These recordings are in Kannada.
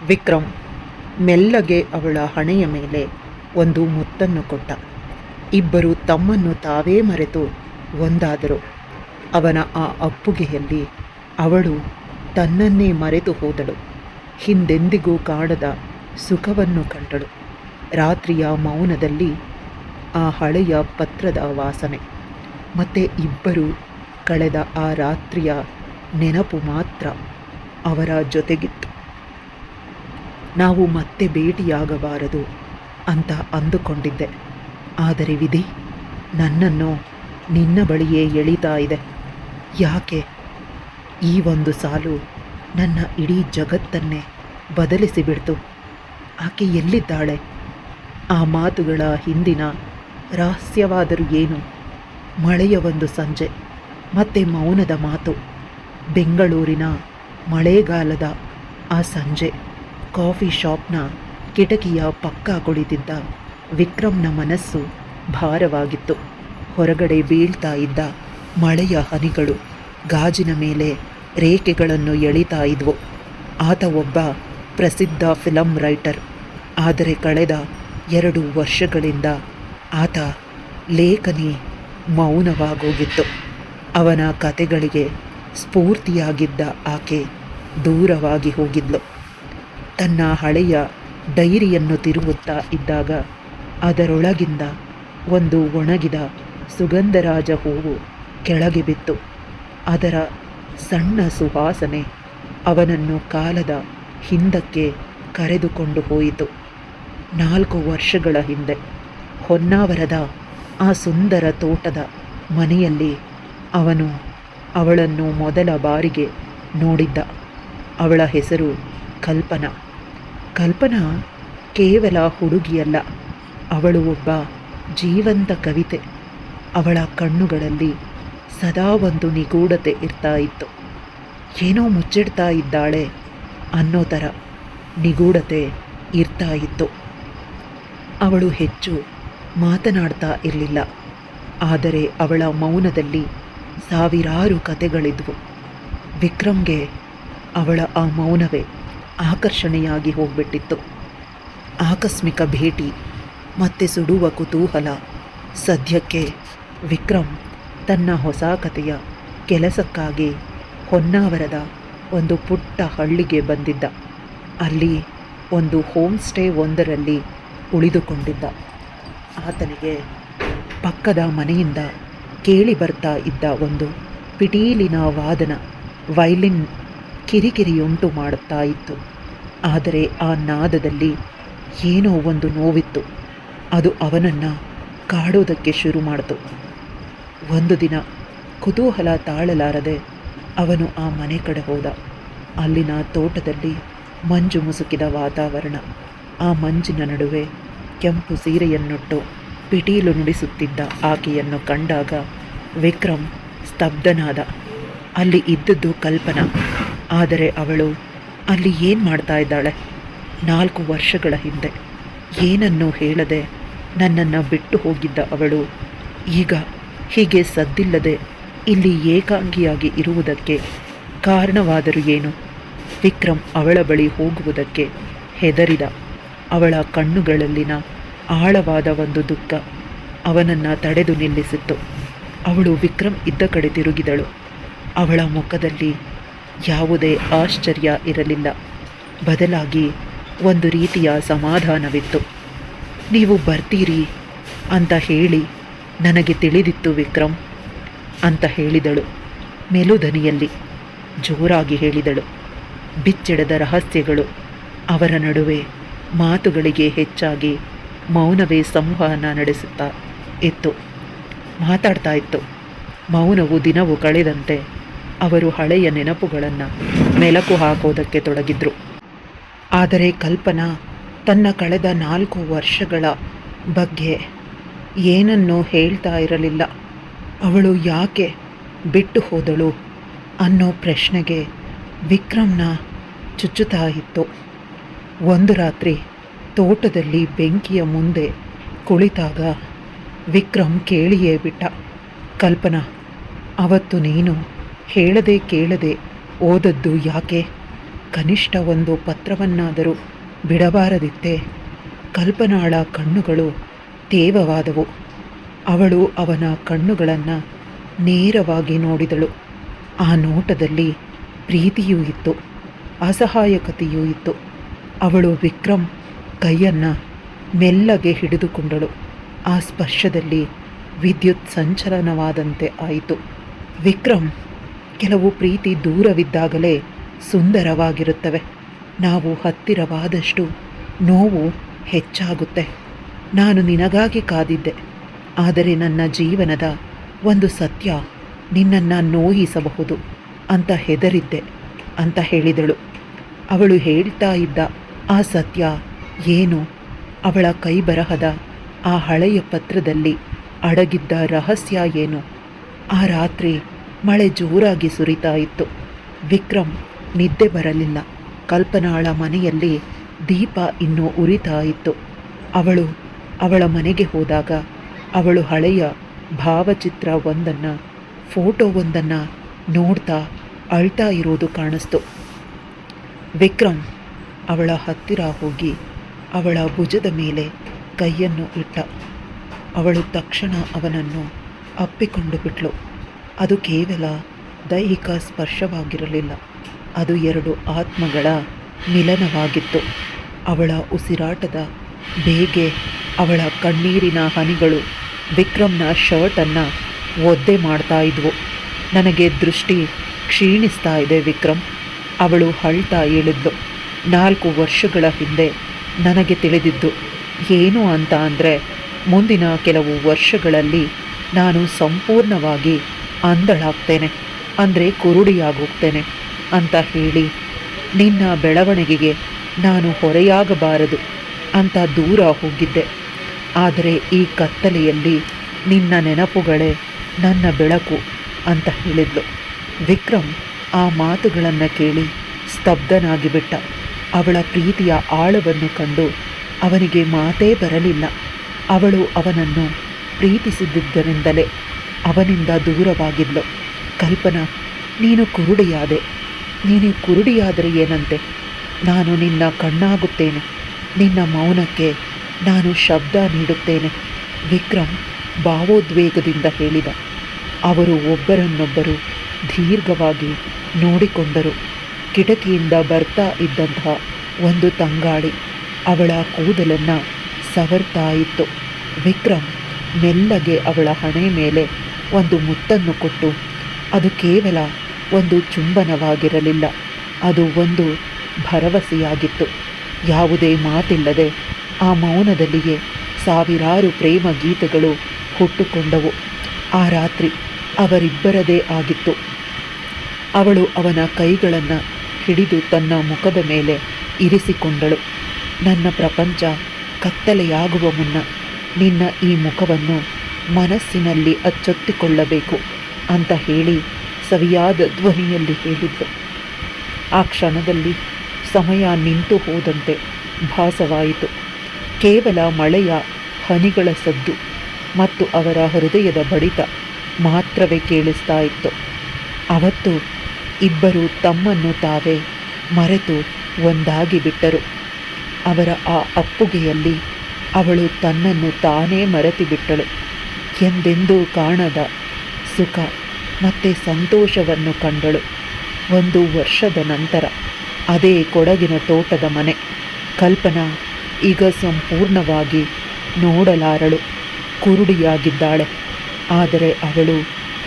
ವಿಕ್ರಮ್ ಮೆಲ್ಲಗೆ ಅವಳ ಹಣೆಯ ಮೇಲೆ ಒಂದು ಮುತ್ತನ್ನು ಕೊಟ್ಟ. ಇಬ್ಬರು ತಮ್ಮನ್ನು ತಾವೇ ಮರೆತು ಒಂದಾದರು. ಅವನ ಆ ಅಪ್ಪುಗೆಯಲ್ಲಿ ಅವಳು ತನ್ನನ್ನೇ ಮರೆತು ಹೋದಳು. ಹಿಂದೆಂದಿಗೂ ಕಾಣದ ಸುಖವನ್ನು ಕಂಡಳು. ರಾತ್ರಿಯ ಮೌನದಲ್ಲಿ ಆ ಹಳೆಯ ಪತ್ರದ ವಾಸನೆ ಮತ್ತು ಇಬ್ಬರು ಕಳೆದ ಆ ರಾತ್ರಿಯ ನೆನಪು ಮಾತ್ರ ಅವರ ಜೊತೆಗಿತ್ತು. ನಾವು ಮತ್ತೆ ಭೇಟಿಯಾಗಬಾರದು ಅಂತ ಅಂದುಕೊಂಡಿದ್ದೆ, ಆದರೆ ವಿಧಿ ನನ್ನನ್ನು ನಿನ್ನ ಬಳಿಯೇ ಎಳಿತಾ ಇದೆ. ಯಾಕೆ? ಈ ಒಂದು ಸಾಲು ನನ್ನ ಇಡೀ ಜಗತ್ತನ್ನೇ ಬದಲಿಸಿಬಿಡ್ತು. ಆಕೆ ಎಲ್ಲಿದ್ದಾಳೆ? ಆ ಮಾತುಗಳ ಹಿಂದಿನ ರಹಸ್ಯವಾದರೂ ಏನು? ಮಳೆಯ ಒಂದು ಸಂಜೆ ಮತ್ತೆ ಮೌನದ ಮಾತು. ಬೆಂಗಳೂರಿನ ಮಳೆಗಾಲದ ಆ ಸಂಜೆ ಕಾಫಿ ಶಾಪ್ನ ಕಿಟಕಿಯ ಪಕ್ಕ ಕುಳಿತಿದ್ದ ವಿಕ್ರಮ್ನ ಮನಸ್ಸು ಭಾರವಾಗಿತ್ತು. ಹೊರಗಡೆ ಬೀಳ್ತಾ ಇದ್ದ ಮಳೆಯ ಹನಿಗಳು ಗಾಜಿನ ಮೇಲೆ ರೇಖೆಗಳನ್ನು ಎಳಿತಾ ಇದ್ವು. ಆತ ಒಬ್ಬ ಪ್ರಸಿದ್ಧ ಫಿಲಮ್ ರೈಟರ್, ಆದರೆ ಕಳೆದ 2 ವರ್ಷಗಳಿಂದ ಆತ ಲೇಖನಿ ಮೌನವಾಗೋಗಿತ್ತು. ಅವನ ಕತೆಗಳಿಗೆ ಸ್ಫೂರ್ತಿಯಾಗಿದ್ದ ಆಕೆ ದೂರವಾಗಿ ಹೋಗಿದ್ಲು. ತನ್ನ ಹಳೆಯ ಡೈರಿಯನ್ನು ತಿರುಗುತ್ತಾ ಇದ್ದಾಗ ಅದರೊಳಗಿಂದ ಒಂದು ಒಣಗಿದ ಸುಗಂಧರಾಜ ಹೂವು ಕೆಳಗೆ ಬಿತ್ತು. ಅದರ ಸಣ್ಣ ಸುವಾಸನೆ ಅವನನ್ನು ಕಾಲದ ಹಿಂದಕ್ಕೆ ಕರೆದುಕೊಂಡು ಹೋಯಿತು. 4 ವರ್ಷಗಳ ಹಿಂದೆ ಹೊನ್ನಾವರದ ಆ ಸುಂದರ ತೋಟದ ಮನೆಯಲ್ಲಿ ಅವನು ಅವಳನ್ನು ಮೊದಲ ಬಾರಿಗೆ ನೋಡಿದ್ದ. ಅವಳ ಹೆಸರು ಕಲ್ಪನಾ. ಕಲ್ಪನಾ ಕೇವಲ ಹುಡುಗಿಯಲ್ಲ, ಅವಳು ಒಬ್ಬ ಜೀವಂತ ಕವಿತೆ. ಅವಳ ಕಣ್ಣುಗಳಲ್ಲಿ ಸದಾ ಒಂದು ನಿಗೂಢತೆ ಇರ್ತಾ ಇತ್ತು. ಏನೋ ಮುಚ್ಚಿಡ್ತಾ ಇದ್ದಾಳೆ ಅನ್ನೋ ಥರ ನಿಗೂಢತೆ ಇರ್ತಾ ಇತ್ತು. ಅವಳು ಹೆಚ್ಚು ಮಾತನಾಡ್ತಾ ಇರಲಿಲ್ಲ, ಆದರೆ ಅವಳ ಮೌನದಲ್ಲಿ ಸಾವಿರಾರು ಕತೆಗಳಿದ್ವು. ವಿಕ್ರಮ್ಗೆ ಅವಳ ಆ ಮೌನವೇ ಆಕರ್ಷಣೆಯಾಗಿ ಹೋಗ್ಬಿಟ್ಟಿತ್ತು. ಆಕಸ್ಮಿಕ ಭೇಟಿ ಮತ್ತೆ ಸುಡುವ ಕುತೂಹಲ. ಸದ್ಯಕ್ಕೆ ವಿಕ್ರಮ್ ತನ್ನ ಹೊಸ ಕಥೆಯ ಕೆಲಸಕ್ಕಾಗಿ ಹೊನ್ನಾವರದ ಒಂದು ಪುಟ್ಟ ಹಳ್ಳಿಗೆ ಬಂದಿದ್ದ. ಅಲ್ಲಿ ಒಂದು ಹೋಮ್ ಸ್ಟೇ ಒಂದರಲ್ಲಿ ಉಳಿದುಕೊಂಡಿದ್ದ. ಆತನಿಗೆ ಪಕ್ಕದ ಮನೆಯಿಂದ ಕೇಳಿ ಬರ್ತಾ ಇದ್ದ ಒಂದು ಪಿಟೀಲಿನ ವಾದನ ವೈಲಿನ್ ಕಿರಿಕಿರಿಯುಂಟು ಮಾಡುತ್ತಾ ಇತ್ತು. ಆದರೆ ಆ ನಾದದಲ್ಲಿ ಏನೋ ಒಂದು ನೋವಿತ್ತು. ಅದು ಅವನನ್ನು ಕಾಡೋದಕ್ಕೆ ಶುರು ಮಾಡಿತು. ಒಂದು ದಿನ ಕುತೂಹಲ ತಾಳಲಾರದೆ ಅವನು ಆ ಮನೆ ಕಡೆ ಹೋದ. ಅಲ್ಲಿನ ತೋಟದಲ್ಲಿ ಮಂಜು ಮುಸುಕಿದ ವಾತಾವರಣ. ಆ ಮಂಜಿನ ನಡುವೆ ಕೆಂಪು ಸೀರೆಯನ್ನುಟ್ಟು ಪಿಟೀಲು ನುಡಿಸುತ್ತಿದ್ದ ಆಕೆಯನ್ನು ಕಂಡಾಗ ವಿಕ್ರಮ್ ಸ್ತಬ್ಧನಾದ. ಅಲ್ಲಿ ಇದ್ದದ್ದು ಕಲ್ಪನಾ, ಆದರೆ ಅವಳು ಅಲ್ಲಿ ಏನು ಮಾಡ್ತಾ ಇದ್ದಾಳೆ? 4 ವರ್ಷಗಳ ಹಿಂದೆ ಏನನ್ನೂ ಹೇಳದೆ ನನ್ನನ್ನು ಬಿಟ್ಟು ಹೋಗಿದ್ದ ಅವಳು ಈಗ ಹೀಗೆ ಸದ್ದಿಲ್ಲದೆ ಇಲ್ಲಿ ಏಕಾಂಗಿಯಾಗಿ ಇರುವುದಕ್ಕೆ ಕಾರಣವಾದರೂ ಏನು? ವಿಕ್ರಮ್ ಅವಳ ಬಳಿ ಹೋಗುವುದಕ್ಕೆ ಹೆದರಿದ. ಅವಳ ಕಣ್ಣುಗಳಲ್ಲಿನ ಆಳವಾದ ಒಂದು ದುಃಖ ಅವನನ್ನು ತಡೆದು ನಿಲ್ಲಿಸಿತ್ತು. ಅವಳು ವಿಕ್ರಮ್ ಇದ್ದ ಕಡೆ ತಿರುಗಿದಳು. ಅವಳ ಮುಖದಲ್ಲಿ ಯಾವುದೇ ಆಶ್ಚರ್ಯ ಇರಲಿಲ್ಲ, ಬದಲಾಗಿ ಒಂದು ರೀತಿಯ ಸಮಾಧಾನವಿತ್ತು. ನೀವು ಬರ್ತೀರಿ ಅಂತ ಹೇಳಿ ನನಗೆ ತಿಳಿದಿತ್ತು ವಿಕ್ರಮ್ ಅಂತ ಹೇಳಿದಳು. ಮೆಲುದನಿಯಲ್ಲಿ ಜೋರಾಗಿ ಹೇಳಿದಳು. ಬಿಚ್ಚಿಡದ ರಹಸ್ಯಗಳು ಅವರ ನಡುವೆ. ಮಾತುಗಳಿಗೆ ಹೆಚ್ಚಾಗಿ ಮೌನವೇ ಸಂವಹನ ನಡೆಸುತ್ತಾ ಇತ್ತು, ಮಾತಾಡ್ತಾ ಇತ್ತು. ಮೌನವು ದಿನವೂ ಕಳೆದಂತೆ ಅವರು ಹಳೆಯ ನೆನಪುಗಳನ್ನು ಮೆಲುಕು ಹಾಕೋದಕ್ಕೆ ತೊಡಗಿದ್ರು. ಆದರೆ ಕಲ್ಪನಾ ತನ್ನ ಕಳೆದ 4 ವರ್ಷಗಳ ಬಗ್ಗೆ ಏನನ್ನೂ ಹೇಳ್ತಾ ಇರಲಿಲ್ಲ. ಅವಳು ಯಾಕೆ ಬಿಟ್ಟು ಹೋದಳು ಅನ್ನೋ ಪ್ರಶ್ನೆಗೆ ವಿಕ್ರಮ್ನ ಚುಚ್ಚುತ್ತಾ ಇತ್ತು. ಒಂದು ರಾತ್ರಿ ತೋಟದಲ್ಲಿ ಬೆಂಕಿಯ ಮುಂದೆ ಕುಳಿತಾಗ ವಿಕ್ರಮ್ ಕೇಳಿಯೇ ಬಿಟ್ಟ. ಕಲ್ಪನಾ, ಅವತ್ತು ನೀನು ಹೇಳದೆ ಕೇಳದೆ ಓದದ್ದು ಯಾಕೆ? ಕನಿಷ್ಠ ಒಂದು ಪತ್ರವನ್ನಾದರೂ ಬಿಡಬಾರದಿತ್ತೆ. ಕಲ್ಪನಾಳ ಕಣ್ಣುಗಳು ತೇವವಾದವು. ಅವಳು ಅವನ ಕಣ್ಣುಗಳನ್ನು ನೇರವಾಗಿ ನೋಡಿದಳು. ಆ ನೋಟದಲ್ಲಿ ಪ್ರೀತಿಯೂ ಇತ್ತು, ಅಸಹಾಯಕತೆಯೂ ಇತ್ತು. ಅವಳು ವಿಕ್ರಮ್ ಕೈಯನ್ನು ಮೆಲ್ಲಗೆ ಹಿಡಿದುಕೊಂಡಳು. ಆ ಸ್ಪರ್ಶದಲ್ಲಿ ವಿದ್ಯುತ್ ಸಂಚಲನವಾದಂತೆ ಆಯಿತು. ವಿಕ್ರಮ್, ಕೆಲವು ಪ್ರೀತಿ ದೂರವಿದ್ದಾಗಲೇ ಸುಂದರವಾಗಿರುತ್ತವೆ. ನಾವು ಹತ್ತಿರವಾದಷ್ಟು ನೋವು ಹೆಚ್ಚಾಗುತ್ತೆ. ನಾನು ನಿನಗಾಗಿ ಕಾದಿದ್ದೆ, ಆದರೆ ನನ್ನ ಜೀವನದ ಒಂದು ಸತ್ಯ ನಿನ್ನನ್ನು ನೋಯಿಸಬಹುದು ಅಂತ ಹೆದರಿದ್ದೆ ಅಂತ ಹೇಳಿದಳು. ಅವಳು ಹೇಳ್ತಾ ಇದ್ದ ಆ ಸತ್ಯ ಏನು? ಅವಳ ಕೈ ಬರಹದ ಆ ಹಳೆಯ ಪತ್ರದಲ್ಲಿ ಅಡಗಿದ್ದ ರಹಸ್ಯ ಏನು? ಆ ರಾತ್ರಿ ಮಳೆ ಜೋರಾಗಿ ಸುರಿತಾ ಇತ್ತು. ವಿಕ್ರಮ್ ನಿದ್ದೆ ಬರಲಿಲ್ಲ. ಕಲ್ಪನಾಳ ಮನೆಯಲ್ಲಿ ದೀಪ ಇನ್ನೂ ಉರಿತಾ ಇತ್ತು. ಅವಳ ಮನೆಗೆ ಹೋದಾಗ ಅವಳು ಹಳೆಯ ಭಾವಚಿತ್ರ ಫೋಟೋವೊಂದನ್ನು ನೋಡ್ತಾ ಅಳ್ತಾ ಇರೋದು ಕಾಣಿಸ್ತು. ವಿಕ್ರಮ್ ಅವಳ ಹತ್ತಿರ ಹೋಗಿ ಅವಳ ಭುಜದ ಮೇಲೆ ಕೈಯನ್ನು ಇಟ್ಟ. ಅವಳು ತಕ್ಷಣ ಅವನನ್ನು ಅಪ್ಪಿಕೊಂಡು ಬಿಟ್ಲು. ಅದು ಕೇವಲ ದೈಹಿಕ ಸ್ಪರ್ಶವಾಗಿರಲಿಲ್ಲ, ಅದು ಎರಡು ಆತ್ಮಗಳ ಮಿಲನವಾಗಿತ್ತು. ಅವಳ ಉಸಿರಾಟದ ಬೇಗೆ, ಅವಳ ಕಣ್ಣೀರಿನ ಹನಿಗಳು ವಿಕ್ರಮ್ನ ಶರ್ಟನ್ನು ಒದ್ದೆ ಮಾಡ್ತಾ ಇದ್ವು. ನನಗೆ ದೃಷ್ಟಿ ಕ್ಷೀಣಿಸ್ತಾ ಇದೆ ವಿಕ್ರಮ್, ಅವಳು ಅಳ್ತಾ ಹೇಳಿದ್ಲು. 4 ವರ್ಷಗಳ ಹಿಂದೆ ನನಗೆ ತಿಳಿದಿದ್ದು ಏನು ಅಂತ ಅಂದರೆ, ಮುಂದಿನ ಕೆಲವು ವರ್ಷಗಳಲ್ಲಿ ನಾನು ಸಂಪೂರ್ಣವಾಗಿ ಅಂಧಳಾಗ್ತೇನೆ, ಅಂದರೆ ಕುರುಡಿಯಾಗೋಗ್ತೇನೆ ಅಂತ ಹೇಳಿ ನಿನ್ನ ಬೆಳವಣಿಗೆಗೆ ನಾನು ಹೊರೆಯಾಗಬಾರದು ಅಂತ ದೂರ ಹೋಗಿದ್ದೆ. ಆದರೆ ಈ ಕತ್ತಲೆಯಲ್ಲಿ ನಿನ್ನ ನೆನಪುಗಳೇ ನನ್ನ ಬೆಳಕು ಅಂತ ಹೇಳಿದ್ಲು. ವಿಕ್ರಮ್ ಆ ಮಾತುಗಳನ್ನು ಕೇಳಿ ಸ್ತಬ್ಧನಾಗಿಬಿಟ್ಟ. ಅವಳ ಪ್ರೀತಿಯ ಆಳವನ್ನು ಕಂಡು ಅವನಿಗೆ ಮಾತೇ ಬರಲಿಲ್ಲ. ಅವಳು ಅವನನ್ನು ಪ್ರೀತಿಸಿದ್ದರಿಂದಲೇ ಅವನಿಂದ ದೂರವಾಗಿದ್ಲು. ಕಲ್ಪನಾ, ನೀನು ಕುರುಡಿಯಾದರೆ ಏನಂತೆ? ನಾನು ನಿನ್ನ ಕಣ್ಣಾಗುತ್ತೇನೆ, ನಿನ್ನ ಮೌನಕ್ಕೆ ನಾನು ಶಬ್ದ ನೀಡುತ್ತೇನೆ. ವಿಕ್ರಮ್ ಭಾವೋದ್ವೇಗದಿಂದ ಹೇಳಿದ. ಅವರು ಒಬ್ಬರನ್ನೊಬ್ಬರು ದೀರ್ಘವಾಗಿ ನೋಡಿಕೊಂಡರು. ಕಿಟಕಿಯಿಂದ ಬರ್ತಾ ಇದ್ದಂತಹ ಒಂದು ತಂಗಾಳಿ ಅವಳ ಕೂದಲನ್ನು ಸವರ್ತಾ ಇತ್ತು. ವಿಕ್ರಮ್ ಮೆಲ್ಲಗೆ ಅವಳ ಹಣೆ ಮೇಲೆ ಒಂದು ಮುತ್ತನ್ನು ಕೊಟ್ಟು, ಅದು ಕೇವಲ ಒಂದು ಚುಂಬನವಾಗಿರಲಿಲ್ಲ, ಅದು ಒಂದು ಭರವಸೆಯಾಗಿತ್ತು. ಯಾವುದೇ ಮಾತಿಲ್ಲದೆ ಆ ಮೌನದಲ್ಲಿಯೇ ಸಾವಿರಾರು ಪ್ರೇಮ ಗೀತೆಗಳು ಹುಟ್ಟುಕೊಂಡವು. ಆ ರಾತ್ರಿ ಅವರಿಬ್ಬರದೇ ಆಗಿತ್ತು. ಅವಳು ಅವನ ಕೈಗಳನ್ನು ಹಿಡಿದು ತನ್ನ ಮುಖದ ಮೇಲೆ ಇರಿಸಿಕೊಂಡಳು. ನನ್ನ ಪ್ರಪಂಚ ಕತ್ತಲೆಯಾಗುವ ಮುನ್ನ ನಿನ್ನ ಈ ಮುಖವನ್ನು ಮನಸ್ಸಿನಲ್ಲಿ ಅಚ್ಚೊತ್ತಿಕೊಳ್ಳಬೇಕು ಅಂತ ಹೇಳಿ ಸವಿಯಾದ ಧ್ವನಿಯಲ್ಲಿ ಹೇಳಿದ್ಲು. ಆ ಕ್ಷಣದಲ್ಲಿ ಸಮಯ ನಿಂತು ಹೋದಂತೆ ಭಾಸವಾಯಿತು. ಕೇವಲ ಮಳೆಯ ಹನಿಗಳ ಸದ್ದು ಮತ್ತು ಅವರ ಹೃದಯದ ಬಡಿತ ಮಾತ್ರವೇ ಕೇಳಿಸ್ತಾ ಇತ್ತು. ಅವತ್ತು ಇಬ್ಬರು ತಮ್ಮನ್ನು ತಾವೇ ಮರೆತು ಒಂದಾಗಿ ಬಿಟ್ಟರು. ಅವರ ಆ ಅಪ್ಪುಗೆಯಲ್ಲಿ ಅವಳು ತನ್ನನ್ನು ತಾನೇ ಮರೆತು ಬಿಟ್ಟಳು. ಎಂದೆಂದೂ ಕಾಣದ ಸುಖ ಮತ್ತು ಸಂತೋಷವನ್ನು ಕಂಡಳು. 1 ವರ್ಷದ ನಂತರ ಅದೇ ಕೊಡಗಿನ ತೋಟದ ಮನೆ. ಕಲ್ಪನಾ ಈಗ ಸಂಪೂರ್ಣವಾಗಿ ನೋಡಲಾರಳು, ಕುರುಡಿಯಾಗಿದ್ದಾಳೆ. ಆದರೆ ಅವಳು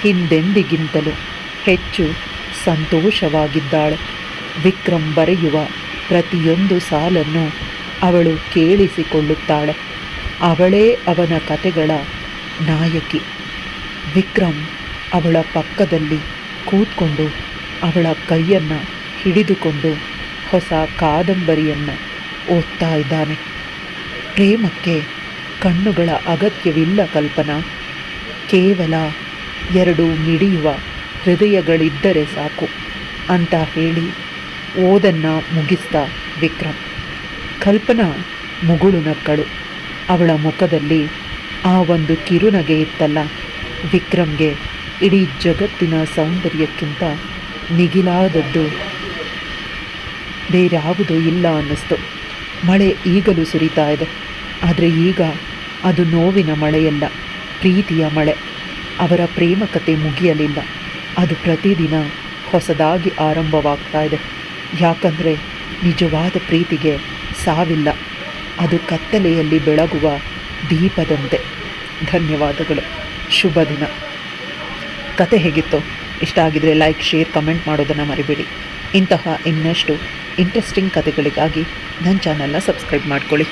ಹಿಂದೆಂದಿಗಿಂತಲೂ ಹೆಚ್ಚು ಸಂತೋಷವಾಗಿದ್ದಾಳೆ. ವಿಕ್ರಮ್ ಬರೆಯುವ ಪ್ರತಿಯೊಂದು ಸಾಲನ್ನು ಅವಳು ಕೇಳಿಸಿಕೊಳ್ಳುತ್ತಾಳೆ. ಅವಳೇ ಅವನ ಕತೆಗಳ ನಾಯಕಿ. ವಿಕ್ರಮ್ ಅವಳ ಪಕ್ಕದಲ್ಲಿ ಕೂತ್ಕೊಂಡು ಅವಳ ಕೈಯನ್ನು ಹಿಡಿದುಕೊಂಡು ಹೊಸ ಕಾದಂಬರಿಯನ್ನು ಓದ್ತಾ ಇದ್ದಾನೆ. ಪ್ರೇಮಕ್ಕೆ ಕಣ್ಣುಗಳ ಅಗತ್ಯವಿಲ್ಲ ಕಲ್ಪನಾ, ಕೇವಲ 2 ಮಿಡಿಯುವ ಹೃದಯಗಳಿದ್ದರೆ ಸಾಕು ಅಂತ ಹೇಳಿ ಓದನ್ನು ಮುಗಿಸ್ತಾ ವಿಕ್ರಮ್. ಕಲ್ಪನಾ ಮುಗುಳು ನಕ್ಕಳು. ಅವಳ ಮುಖದಲ್ಲಿ ಆ ಒಂದು ಕಿರುನಗೆ ಇತ್ತಲ್ಲ, ವಿಕ್ರಮ್ಗೆ ಇಡೀ ಜಗತ್ತಿನ ಸೌಂದರ್ಯಕ್ಕಿಂತ ಮಿಗಿಲಾದದ್ದು ಬೇರ್ಯಾವುದೂ ಇಲ್ಲ ಅನ್ನಿಸ್ತು. ಮಳೆ ಈಗಲೂ ಸುರಿತಾ ಇದೆ. ಆದರೆ ಈಗ ಅದು ನೋವಿನ ಮಳೆಯಲ್ಲ, ಪ್ರೀತಿಯ ಮಳೆ. ಅವರ ಪ್ರೇಮ ಕತೆ ಮುಗಿಯಲಿಲ್ಲ. ಅದು ಪ್ರತಿದಿನ ಹೊಸದಾಗಿ ಆರಂಭವಾಗ್ತಾ ಇದೆ. ಯಾಕಂದರೆ ನಿಜವಾದ ಪ್ರೀತಿಗೆ ಸಾವಿಲ್ಲ. ಅದು ಕತ್ತಲೆಯಲ್ಲಿ ಬೆಳಗುವ ದೀಪದಂತೆ. ಧನ್ಯವಾದಗಳು. ಶುಭ ದಿನ. ಕತೆ ಹೇಗಿತ್ತು? ಇಷ್ಟ ಆಗಿದರೆ ಲೈಕ್, ಶೇರ್, ಕಮೆಂಟ್ ಮಾಡೋದನ್ನು ಮರಿಬೇಡಿ. ಇಂತಹ ಇನ್ನಷ್ಟು ಇಂಟ್ರೆಸ್ಟಿಂಗ್ ಕತೆಗಳಿಗಾಗಿ ನನ್ನ ಚಾನಲ್ನ ಸಬ್ಸ್ಕ್ರೈಬ್ ಮಾಡ್ಕೊಳ್ಳಿ.